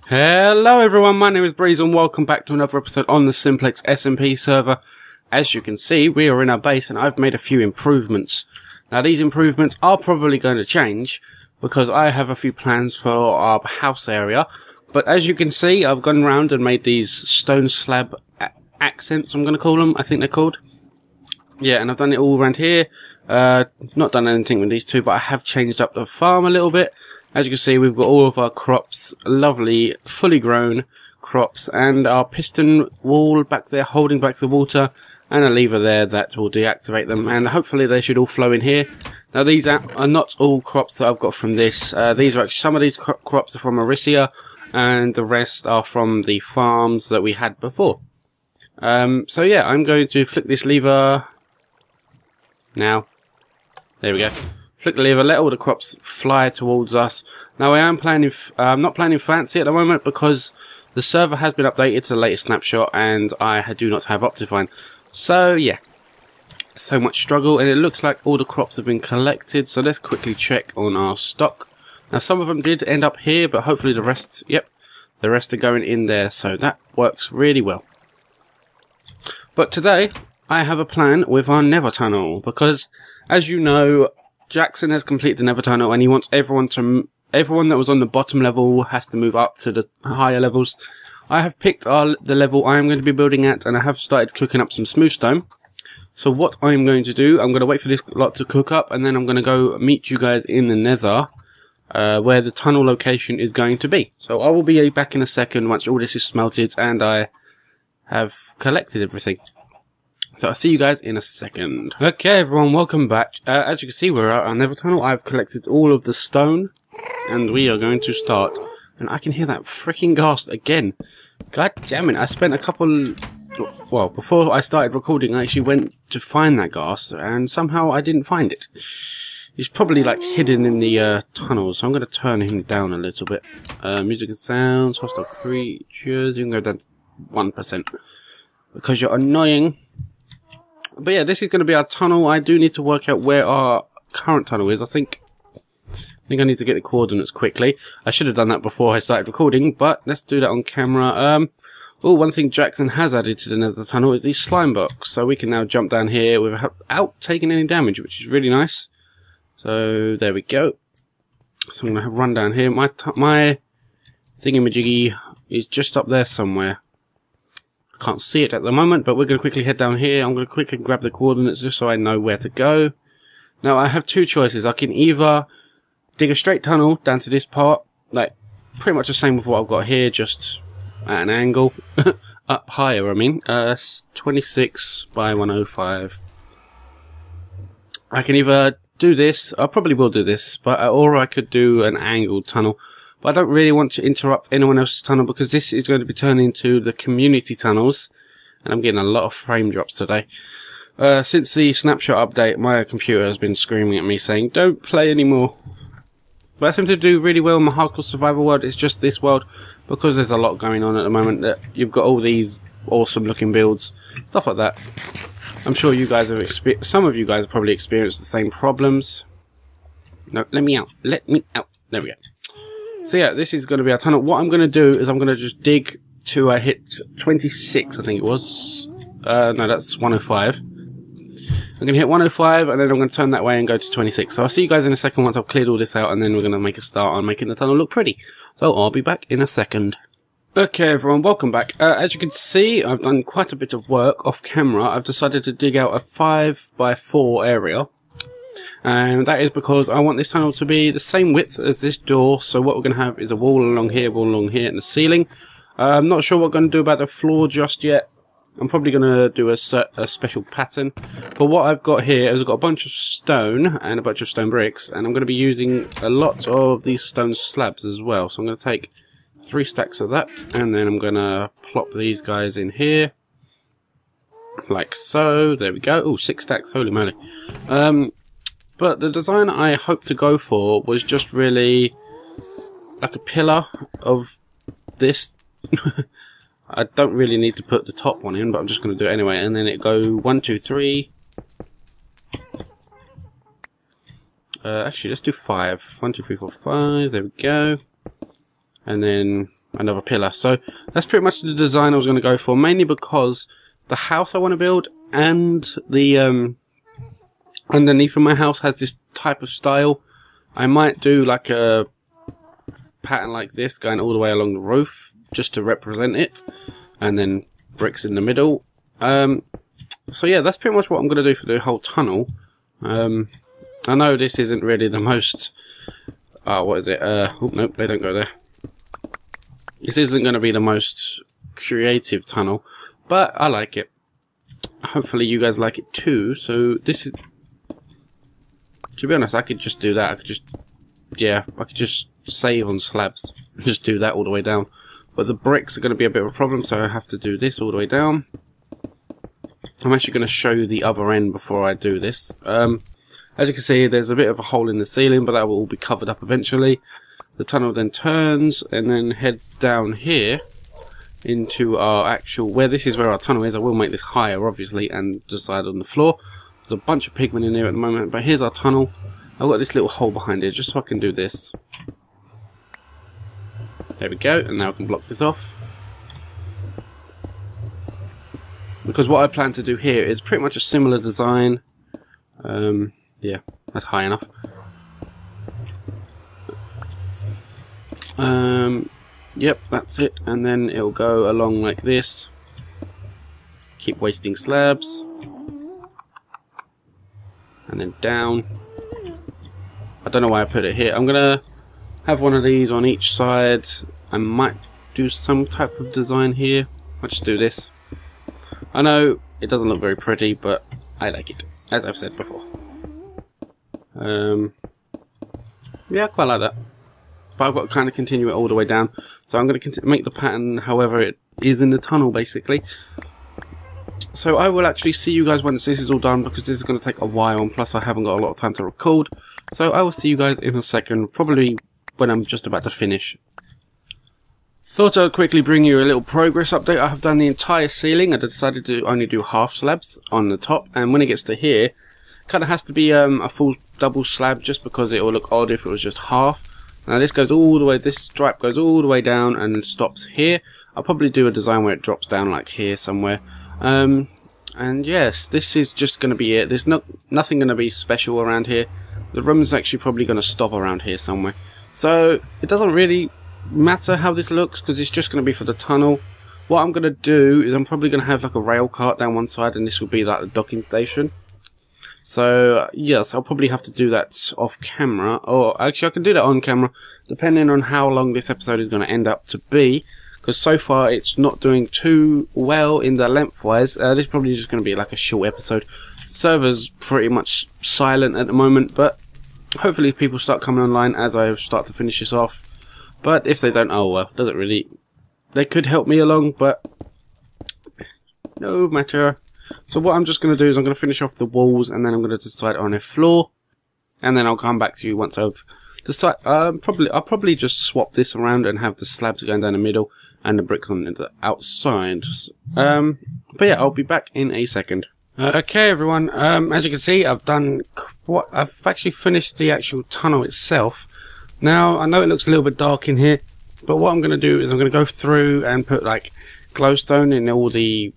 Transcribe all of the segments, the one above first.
Hello everyone, my name is Breeze and welcome back to another episode on the Simplex SMP server. As you can see, we are in our base and I've made a few improvements. Now these improvements are probably going to change because I have a few plans for our house area. But as you can see, I've gone around and made these stone slab accents, I'm going to call them, I think they're called. Yeah, and I've done it all around here. Not done anything with these two, but I have changed up the farm a little bit. As you can see, we've got all of our crops, lovely, fully grown crops, and our piston wall back there holding back the water, and a lever there that will deactivate them, and hopefully they should all flow in here. Now these are not all crops that I've got from this. These are actually, some of these crops are from Arisia, and the rest are from the farms that we had before. So yeah, I'm going to flick this lever now. There we go. Flick the lever, let all the crops fly towards us. Now I am planning, I'm not planning fancy at the moment because the server has been updated to the latest snapshot and I do not have Optifine. So yeah, so much struggle, and it looks like all the crops have been collected. So let's quickly check on our stock. Now some of them did end up here, but hopefully the rest, yep, the rest are going in there. So that works really well. But today I have a plan with our Nether tunnel because, as you know, Jackson has completed the Nether tunnel and he wants everyone that was on the bottom level has to move up to the higher levels. I have picked the level I am going to be building at, and I have started cooking up some smooth stone. So what I'm going to do, I'm going to wait for this lot to cook up, and then I'm going to go meet you guys in the Nether, where the tunnel location is going to be. So I will be back in a second once all this is smelted and I have collected everything. So I'll see you guys in a second. Okay everyone, welcome back. As you can see, we're at our Nether tunnel. I've collected all of the stone and we are going to start. And I can hear that freaking ghast again. God damn it, I spent a couple... Well, before I started recording, I actually went to find that ghast and somehow I didn't find it. He's probably like hidden in the tunnel, so I'm going to turn him down a little bit. Music and sounds, hostile creatures, you can go down to 1%. Because you're annoying. But yeah, this is going to be our tunnel. I do need to work out where our current tunnel is. I think I need to get the coordinates quickly. I should have done that before I started recording, but let's do that on camera. Oh, one thing Jackson has added to the Nether tunnel is these slime blocks. So we can now jump down here without taking any damage, which is really nice. So there we go. So I'm going to run down here. My thingamajiggy is just up there somewhere. Can't see it at the moment, but we're going to quickly head down here. I'm going to quickly grab the coordinates just so I know where to go. Now, I have two choices. I can either dig a straight tunnel down to this part, like pretty much the same with what I've got here, just at an angle. Up higher, I mean. 26 by 105. I can either do this, I probably will do this, or I could do an angled tunnel. But I don't really want to interrupt anyone else's tunnel because this is going to be turned into the community tunnels. And I'm getting a lot of frame drops today. Since the snapshot update, my computer has been screaming at me saying, don't play anymore. But I seem to do really well in my hardcore survival world. It's just this world, because there's a lot going on at the moment, that you've got all these awesome looking builds, stuff like that. I'm sure you guys have some of you guys have probably experienced the same problems. No, let me out. Let me out. There we go. So yeah, this is going to be our tunnel. What I'm going to do is I'm going to just dig to hit 26, I think it was. No, that's 105. I'm going to hit 105 and then I'm going to turn that way and go to 26. So I'll see you guys in a second once I've cleared all this out, and then we're going to make a start on making the tunnel look pretty. So I'll be back in a second. Okay everyone, welcome back. As you can see, I've done quite a bit of work off camera. I've decided to dig out a 5 by 4 area. And that is because I want this tunnel to be the same width as this door. So what we're going to have is a wall along here, and the ceiling. I'm not sure what I'm going to do about the floor just yet. I'm probably going to do a special pattern. But what I've got here is I've got a bunch of stone and a bunch of stone bricks. And I'm going to be using a lot of these stone slabs as well. So I'm going to take 3 stacks of that. And then I'm going to plop these guys in here. Like so. There we go. Oh, 6 stacks. Holy moly. But the design I hoped to go for was just really like a pillar of this. I don't really need to put the top one in, but I'm just going to do it anyway. And then it go 1, 2, 3. Actually, let's do 5. 1, 2, 3, 4, 5. There we go. And then another pillar. So that's pretty much the design I was going to go for, mainly because the house I want to build and the underneath of my house has this type of style. I might do like a pattern like this going all the way along the roof just to represent it, and then bricks in the middle. So yeah, that's pretty much what I'm going to do for the whole tunnel. I know this isn't really the most what is it? Oh nope, they don't go there. This isn't going to be the most creative tunnel, but I like it. Hopefully you guys like it too. So this is, to be honest, I could just do that. I could just save on slabs and just do that all the way down. But the bricks are going to be a bit of a problem, so I have to do this all the way down. I'm actually going to show you the other end before I do this. As you can see, there's a bit of a hole in the ceiling, but that will all be covered up eventually. The tunnel then turns and then heads down here into our actual, where this is where our tunnel is. I will make this higher, obviously, and decide on the floor. There's a bunch of pigmen in here at the moment, but here's our tunnel. I've got this little hole behind it, just so I can do this. There we go, and now I can block this off. Because what I plan to do here is pretty much a similar design. Yeah, that's high enough. Yep, that's it, and then it'll go along like this. Keep wasting slabs. And then down. I don't know why I put it here. I'm gonna have one of these on each side. I might do some type of design here. I'll just do this. I know it doesn't look very pretty, but I like it, as I've said before. Yeah, I quite like that. But I've got to kind of continue it all the way down. So I'm going to make the pattern however it is in the tunnel, basically. So I will actually see you guys once this is all done, because this is going to take a while, and plus I haven't got a lot of time to record. So I will see you guys in a second, probably when I'm just about to finish. Thought I'd quickly bring you a little progress update. I have done the entire ceiling. I decided to only do half slabs on the top, and when it gets to here, kind of has to be a full double slab, just because it will look odd if it was just half. Now this goes all the way, this stripe goes all the way down and stops here. I'll probably do a design where it drops down like here somewhere. And yes, this is just going to be it. There's nothing going to be special around here. The room's actually probably going to stop around here somewhere. So it doesn't really matter how this looks, because it's just going to be for the tunnel. What I'm going to do is I'm probably going to have like a rail cart down one side, and this will be like the docking station. So yes, I'll probably have to do that off camera, or actually I can do that on camera, depending on how long this episode is going to end up to be. Because so far it's not doing too well in the lengthwise. This is probably just going to be like a short episode. Server's pretty much silent at the moment, but hopefully people start coming online as I start to finish this off. But if they don't, oh well, doesn't really. They could help me along, but no matter. So what I'm just going to do is I'm going to finish off the walls, and then I'm going to decide on a floor, and then I'll come back to you once I've decided. I'll probably just swap this around and have the slabs going down the middle and the bricks on the outside. But yeah, I'll be back in a second. Okay, everyone. As you can see, I've actually finished the actual tunnel itself. Now I know it looks a little bit dark in here, but what I'm going to do is I'm going to go through and put like glowstone in all the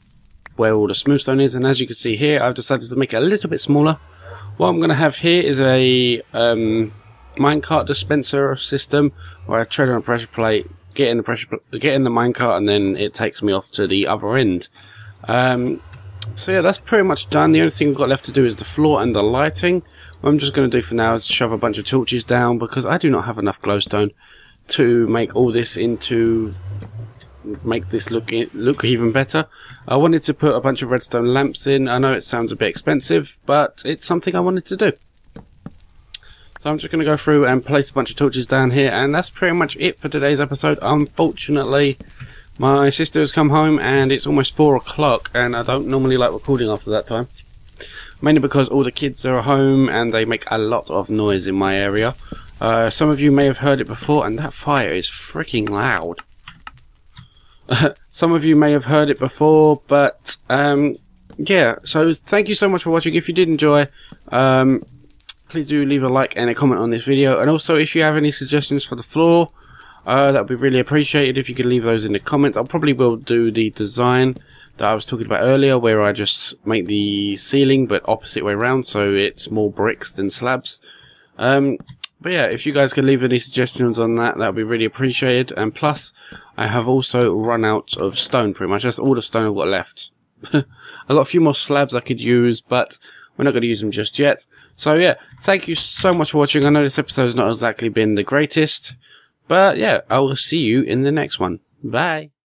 where all the smooth stone is, and as you can see here, I've decided to make it a little bit smaller. What I'm going to have here is a minecart dispenser system, where I tread on a pressure plate, get in the minecart, and then it takes me off to the other end. So yeah, that's pretty much done. The only thing I've got left to do is the floor and the lighting. What I'm just going to do for now is shove a bunch of torches down, because I do not have enough glowstone to make all this into make this look even better. I wanted to put a bunch of redstone lamps in. I know it sounds a bit expensive, but it's something I wanted to do. So I'm just going to go through and place a bunch of torches down here, and that's pretty much it for today's episode. Unfortunately, my sister has come home and it's almost 4 o'clock, and I don't normally like recording after that time. Mainly because all the kids are home and they make a lot of noise in my area. Some of you may have heard it before, and that fire is freaking loud. Some of you may have heard it before, but yeah, so thank you so much for watching. If you did enjoy, please do leave a like and a comment on this video, and also if you have any suggestions for the floor, that would be really appreciated if you could leave those in the comments. I probably will do the design that I was talking about earlier, where I just make the ceiling but opposite way around, so it's more bricks than slabs. But yeah, if you guys can leave any suggestions on that, that would be really appreciated. And plus, I have also run out of stone pretty much. That's all the stone I've got left. I've got a few more slabs I could use, but we're not going to use them just yet. So yeah, thank you so much for watching. I know this episode has not exactly been the greatest, but yeah, I will see you in the next one. Bye.